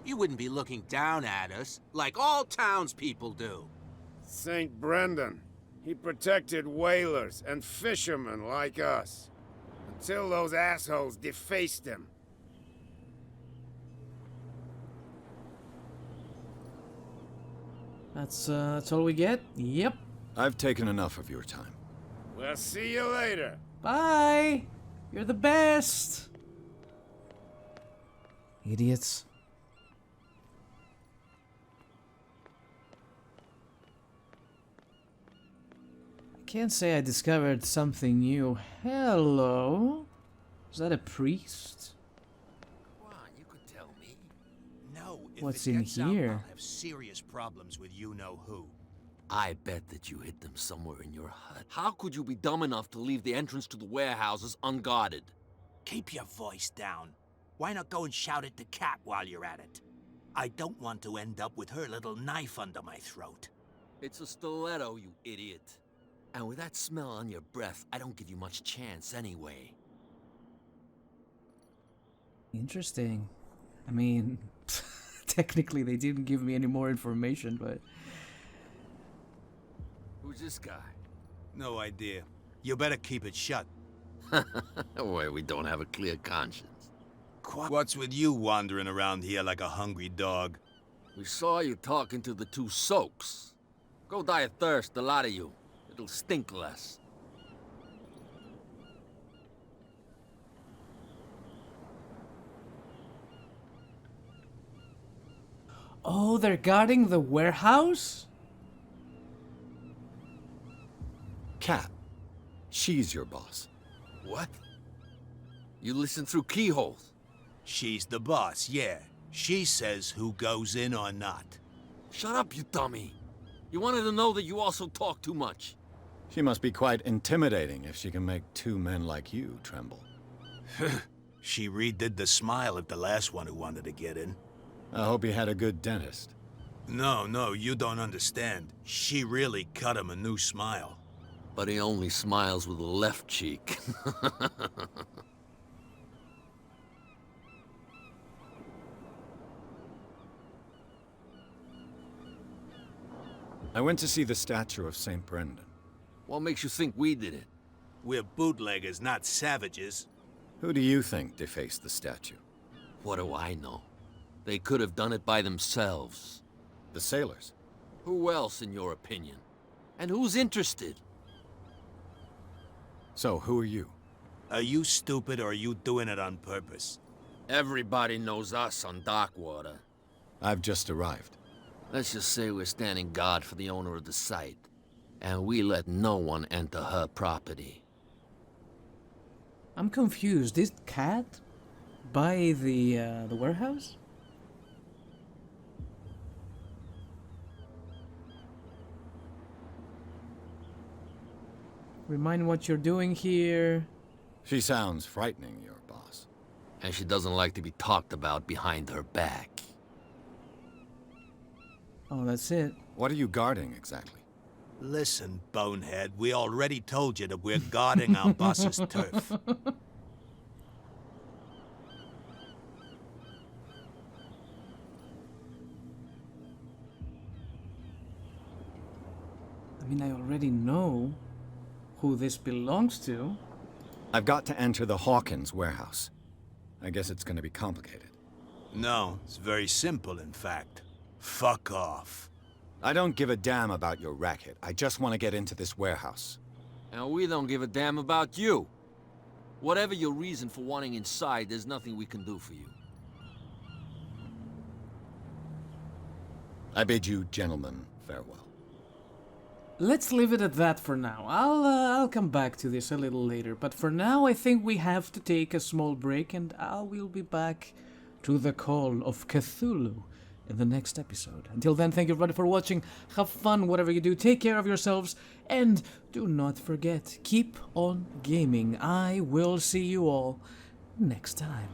N: You wouldn't be looking down at us, like all townspeople do.
L: St. Brendan. He protected whalers and fishermen like us. Until those assholes defaced him.
A: That's all we get? Yep.
E: I've taken enough of your time.
L: We'll see you later.
A: Bye! You're the best! Idiots. I can't say I discovered something new. Hello? Is that a priest?
O: Come on, you could tell me.
G: No, if
A: What's
G: it
A: in
G: gets out,
A: here?
G: I'll have serious problems with you-know-who.
O: I bet that you hid them somewhere in your hut. How could you be dumb enough to leave the entrance to the warehouses unguarded?
G: Keep your voice down. Why not go and shout at the cat while you're at it? I don't want to end up with her little knife under my throat.
O: It's a stiletto, you idiot. And with that smell on your breath, I don't give you much chance anyway.
A: Interesting. I mean, technically they didn't give me any more information, but...
O: Who's this guy?
G: No idea. You better keep it shut.
O: Well, we don't have a clear conscience.
G: What's with you wandering around here like a hungry dog?
O: We saw you talking to the two soaks. Go die of thirst, the lot of you. It'll stink less.
A: Oh, they're guarding the warehouse?
E: Cat. She's your boss.
O: What? You listen through keyholes?
G: She's the boss, yeah. She says who goes in or not.
O: Shut up, you dummy. You wanted to know that you also talk too much.
E: She must be quite intimidating if she can make two men like you tremble.
G: She redid the smile at the last one who wanted to get in.
E: I hope he had a good dentist.
G: No, you don't understand. She really cut him a new smile.
O: But he only smiles with the left cheek.
E: I went to see the statue of St. Brendan.
O: What makes you think we did it?
G: We're bootleggers, not savages.
E: Who do you think defaced the statue?
O: What do I know? They could have done it by themselves.
E: The sailors.
O: Who else, in your opinion? And who's interested?
E: So, who are you?
L: Are you stupid or are you doing it on purpose?
O: Everybody knows us on Darkwater.
E: I've just arrived.
O: Let's just say we're standing guard for the owner of the site. And we let no one enter her property.
A: I'm confused. Did Cat buy the warehouse? Remind what you're doing here.
E: She sounds frightening, your boss.
O: And she doesn't like to be talked about behind her back.
A: Oh, that's it.
E: What are you guarding, exactly?
L: Listen, bonehead, we already told you that we're guarding our boss's turf.
A: I mean, I already know who this belongs to.
E: I've got to enter the Hawkins warehouse. I guess it's gonna be complicated.
L: No, it's very simple, in fact. Fuck off.
E: I don't give a damn about your racket. I just want to get into this warehouse.
O: And we don't give a damn about you. Whatever your reason for wanting inside, there's nothing we can do for you.
E: I bid you gentlemen farewell.
A: Let's leave it at that for now. I'll come back to this a little later, but for now I think we have to take a small break, and I will be back to the call of Cthulhu in the next episode. Until then, thank you everybody for watching. Have fun whatever you do. Take care of yourselves, and do not forget, keep on gaming. I will see you all next time.